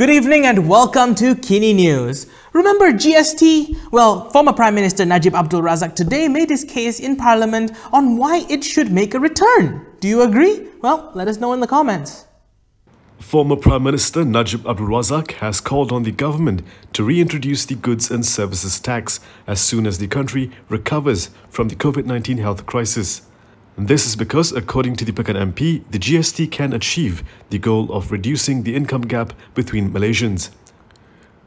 Good evening and welcome to KiniNews. Remember GST? Well, former Prime Minister Najib Razak today made his case in Parliament on why it should make a return. Do you agree? Well, let us know in the comments. Former Prime Minister Najib Razak has called on the government to reintroduce the goods and services tax as soon as the country recovers from the COVID-19 health crisis. This is because, according to the Pekan MP, the GST can achieve the goal of reducing the income gap between Malaysians.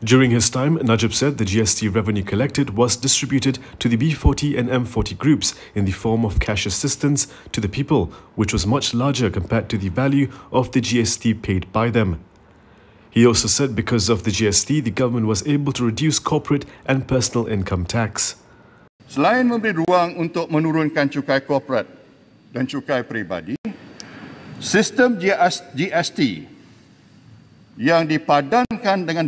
During his time, Najib said the GST revenue collected was distributed to the B40 and M40 groups in the form of cash assistance to the people, which was much larger compared to the value of the GST paid by them. He also said because of the GST, the government was able to reduce corporate and personal income tax. Selain memberi ruang untuk menurunkan cukai korporat dan cukai peribadi, sistem GST yang dipadankan dengan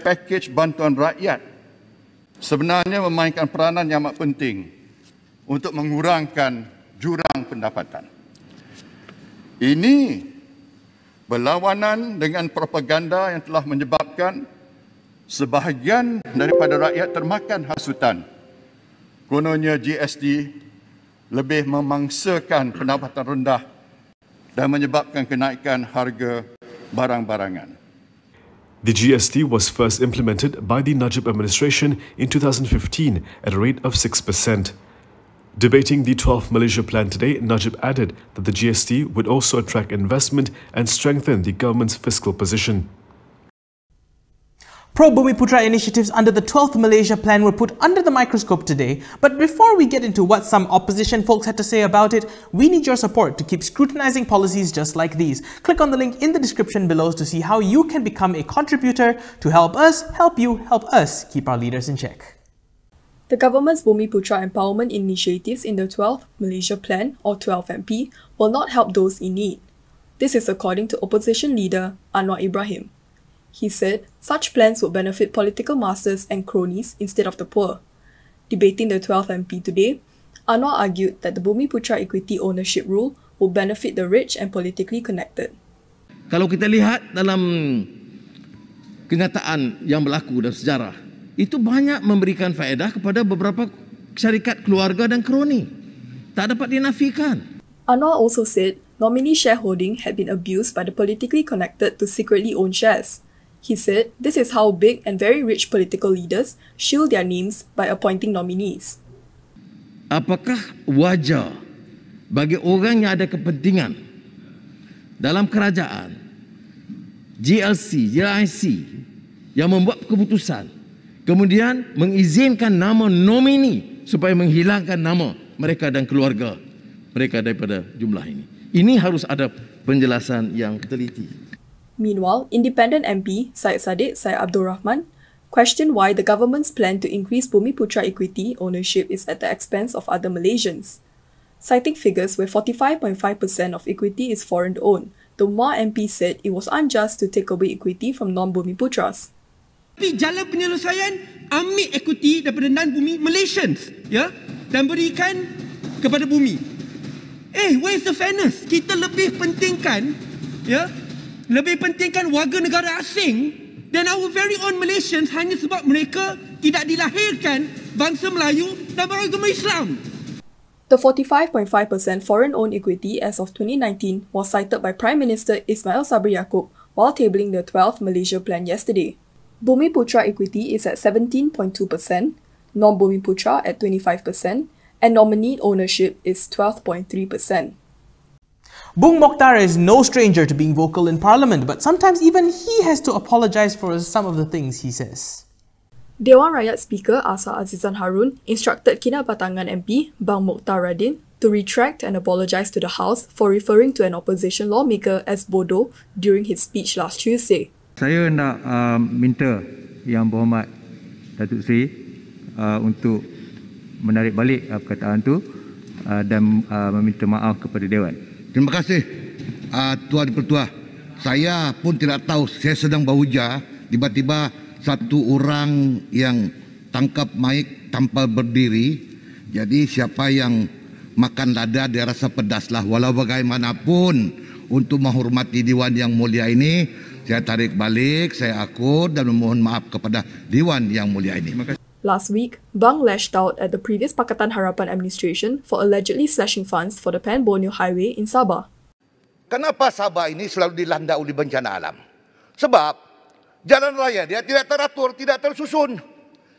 pakej bantuan rakyat sebenarnya memainkan peranan yang amat penting untuk mengurangkan jurang pendapatan. Ini berlawanan dengan propaganda yang telah menyebabkan sebahagian daripada rakyat termakan hasutan. Kononnya GST lebih memangsakan pendapatan rendah dan menyebabkan kenaikan harga barang-barangan. The GST was first implemented by the Najib administration in 2015 at a rate of 6%. Debating the 12th Malaysia Plan today, Najib added that the GST would also attract investment and strengthen the government's fiscal position. Pro-Bumiputra initiatives under the 12th Malaysia Plan were put under the microscope today. But before we get into what some opposition folks had to say about it, we need your support to keep scrutinizing policies just like these. Click on the link in the description below to see how you can become a contributor to help us, help you, help us keep our leaders in check. The government's Bumiputra empowerment initiatives in the 12th Malaysia Plan, or 12 MP, will not help those in need. This is according to opposition leader Anwar Ibrahim. He said such plans would benefit political masters and cronies instead of the poor. Debating the 12th MP today, Anwar argued that the Bumiputra equity ownership rule will benefit the rich and politically connected. Kalau kita lihat dalam kenyataan yang berlaku dalam sejarah, itu banyak memberikan faedah kepada beberapa syarikat keluarga dan kroni. Tak dapat dinafikan. Anwar also said nominee shareholding had been abused by the politically connected to secretly own shares. He said this is how big and very rich political leaders shield their names by appointing nominees. Apakah wajar bagi orang yang ada kepentingan dalam kerajaan, GLC, JIC, yang membuat keputusan, kemudian mengizinkan nama nomini supaya menghilangkan nama mereka dan keluarga mereka daripada jumlah ini? Ini harus ada penjelasan yang teliti. Meanwhile, independent MP Syed Saddiq Syed Abdul Rahman questioned why the government's plan to increase Bumiputra equity ownership is at the expense of other Malaysians. Citing figures where 45.5% of equity is foreign-owned, the Umar MP said it was unjust to take away equity from non-Bumiputras. Tapi jalan penyelesaian ambil equity daripada non-bumi Malaysians, ya, dan berikan kepada bumi. Where is the fairness? Kita lebih pentingkan, ya, lebih pentingkan warga negara asing dan our very own Malaysians hanya sebab mereka tidak dilahirkan bangsa Melayu dan beragama Islam. The 45.5% foreign-owned equity as of 2019 was cited by Prime Minister Ismail Sabri Yaakob while tabling the 12th Malaysia Plan yesterday. Bumiputra equity is at 17.2%, non-Bumiputra at 25%, and nominee ownership is 12.3%. Bung Mokhtar is no stranger to being vocal in Parliament, but sometimes even he has to apologise for some of the things he says. Dewan Rakyat Speaker Asa Azizan Harun instructed Kinabatangan MP Bang Mokhtar Radin to retract and apologise to the House for referring to an opposition lawmaker as bodoh during his speech last Tuesday. Saya nak minta Yang Berhormat Datuk Seri untuk menarik balik perkataan itu dan meminta maaf kepada Dewan. Terima kasih Tuan Ketua. Saya pun tidak tahu, saya sedang berhujah, tiba-tiba satu orang yang tangkap mic tanpa berdiri. Jadi siapa yang makan lada dia rasa pedaslah. Walau bagaimanapun untuk menghormati Dewan yang mulia ini, Saya tarik balik, saya akur dan memohon maaf kepada Dewan Yang Mulia ini. Last week, Bang lashed out at the previous Pakatan Harapan administration for allegedly slashing funds for the Pan Borneo Highway in Sabah. Kenapa Sabah ini selalu dilanda oleh bencana alam? Sebab jalan raya dia tidak teratur, tidak tersusun.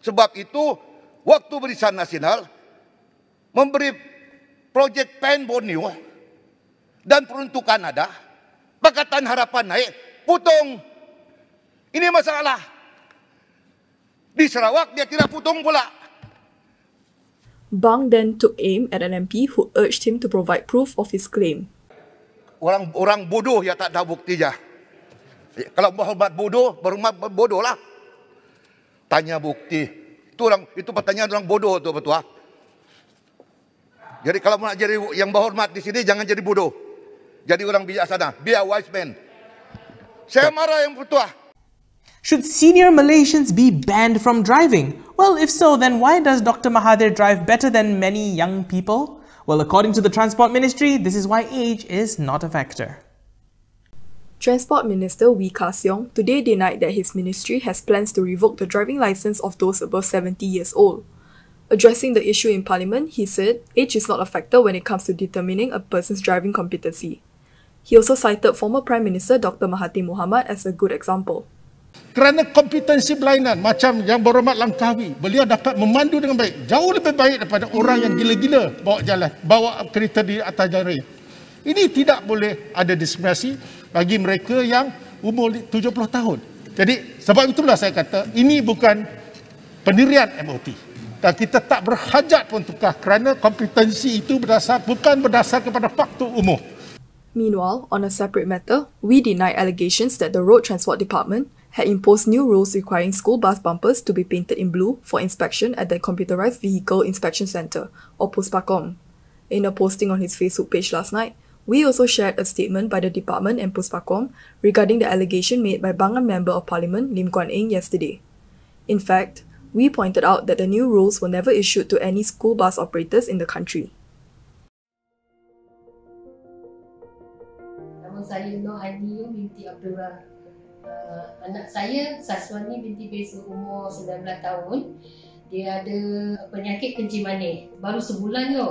Sebab itu, waktu Barisan Nasional memberi projek Pan Borneo dan peruntukan ada, Pakatan Harapan naik, putung. Ini masalah. Di Sarawak dia tidak putung pula. Bang then took aim at an MP who urged him to provide proof of his claim. Orang bodoh yang tak ada bukti je. Kalau berhormat bodoh lah. Tanya bukti. Itu pertanyaan orang bodoh tu betul. Jadi kalau nak jadi yang berhormat di sini jangan jadi bodoh. Jadi orang bijaksana. Be a wise man. Saya marah yang betul. Should senior Malaysians be banned from driving? Well, if so, then why does Dr. Mahathir drive better than many young people? Well, according to the Transport Ministry, this is why age is not a factor. Transport Minister Wee Ka Siong today denied that his ministry has plans to revoke the driving licence of those above 70 years old. Addressing the issue in Parliament, he said age is not a factor when it comes to determining a person's driving competency. He also cited former Prime Minister Dr. Mahathir Mohamad as a good example. Kerana kompetensi berlainan macam yang berhormat Langkawi, beliau dapat memandu dengan baik, jauh lebih baik daripada orang yang gila-gila bawa kereta di atas jalan raya. Ini tidak boleh ada diskriminasi bagi mereka yang umur 70 tahun. Jadi sebab itulah saya kata ini bukan pendirian MOT. Dan kita tak berhajat pun tukar kerana kompetensi itu bukan berdasar kepada faktor umur. Meanwhile, on a separate matter, we denied allegations that the Road Transport Department had imposed new rules requiring school bus bumpers to be painted in blue for inspection at the Computerized Vehicle Inspection Centre, or Puspakom. In a posting on his Facebook page last night, we also shared a statement by the department and Puspakom regarding the allegation made by Bangan Member of Parliament Lim Kuan Eng yesterday. In fact, we pointed out that the new rules were never issued to any school bus operators in the country. Nama saya Nur Aini binti Abdullah. Anak saya Saswani binti Besu, umur 19 tahun. Dia ada penyakit kencing manis. Baru sebulan je.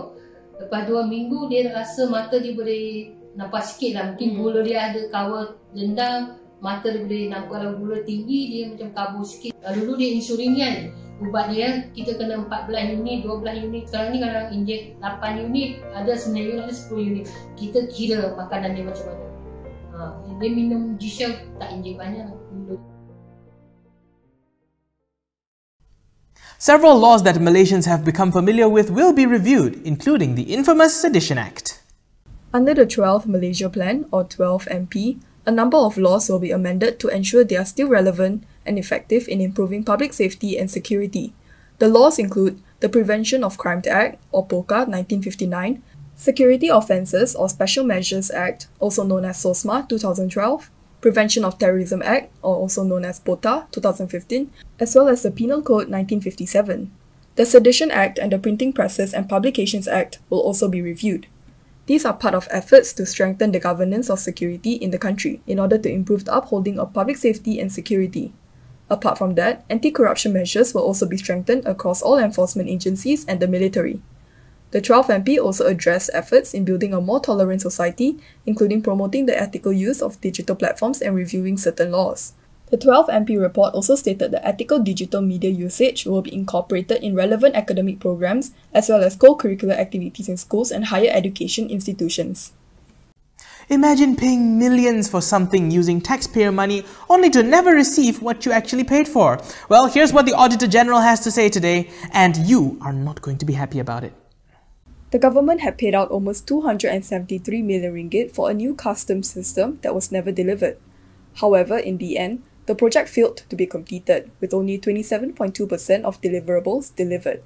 Lepas 2 minggu dia rasa mata dia boleh nampak sikit lah. Mungkin gula dia ada kawal dendam. Mata dia boleh nampak, kalau gula tinggi dia macam kabur sikit. Dulu dia insulin kan. Ubat dia kita kena 14 unit, 12 unit. Sekarang ni kalau injek 8 unit, ada 9 unit, ada 10 unit. Kita kira makanan dia macam mana. Dia minum G-Shell tak injek banyak. Several laws that Malaysians have become familiar with will be reviewed, including the infamous Sedition Act. Under the 12th Malaysia Plan, or 12 MP, a number of laws will be amended to ensure they are still relevant and effective in improving public safety and security. The laws include the Prevention of Crime Act, or POCA 1959, Security Offences or Special Measures Act, also known as SOSMA 2012, Prevention of Terrorism Act, or also known as POTA 2015, as well as the Penal Code 1957. The Sedition Act and the Printing Presses and Publications Act will also be reviewed. These are part of efforts to strengthen the governance of security in the country in order to improve the upholding of public safety and security. Apart from that, anti-corruption measures will also be strengthened across all enforcement agencies and the military. The 12 MP also addressed efforts in building a more tolerant society, including promoting the ethical use of digital platforms and reviewing certain laws. The 12 MP report also stated that ethical digital media usage will be incorporated in relevant academic programs as well as co-curricular activities in schools and higher education institutions. Imagine paying millions for something using taxpayer money only to never receive what you actually paid for. Well, here's what the Auditor General has to say today, and you are not going to be happy about it. The government had paid out almost 273 million ringgit for a new customs system that was never delivered. However, in the end, the project failed to be completed, with only 27.2% of deliverables delivered.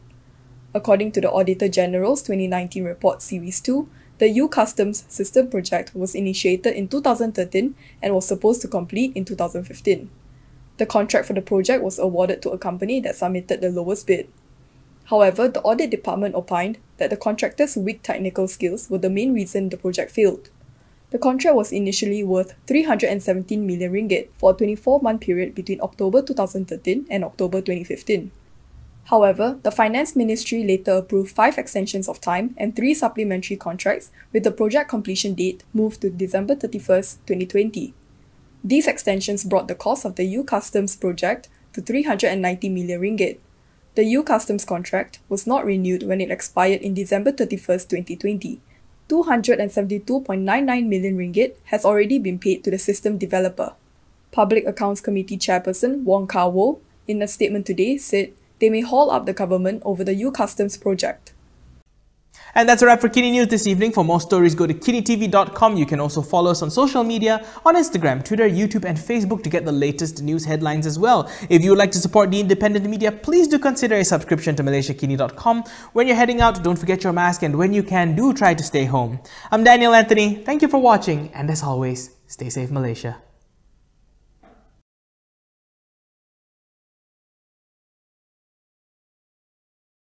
According to the Auditor General's 2019 report Series 2, the EU Customs System project was initiated in 2013 and was supposed to complete in 2015. The contract for the project was awarded to a company that submitted the lowest bid. However, the audit department opined that the contractor's weak technical skills were the main reason the project failed. The contract was initially worth 317 million ringgit for a 24-month period between October 2013 and October 2015. However, the Finance Ministry later approved 5 extensions of time and 3 supplementary contracts, with the project completion date moved to December 31st, 2020. These extensions brought the cost of the U-Customs project to 390 million ringgit. The U-Customs contract was not renewed when it expired in December 31st, 2020. 272.99 million ringgit has already been paid to the system developer. Public Accounts Committee Chairperson Wong Kar-Wong, in a statement today, said they may haul up the government over the U-Customs project. And that's a wrap for Kini News this evening. For more stories, go to KiniTV.com. You can also follow us on social media on Instagram, Twitter, YouTube and Facebook to get the latest news headlines as well. If you would like to support the independent media, please do consider a subscription to MalaysiaKini.com. When you're heading out, don't forget your mask, and when you can, do try to stay home. I'm Daniel Anthony. Thank you for watching, and as always, stay safe, Malaysia.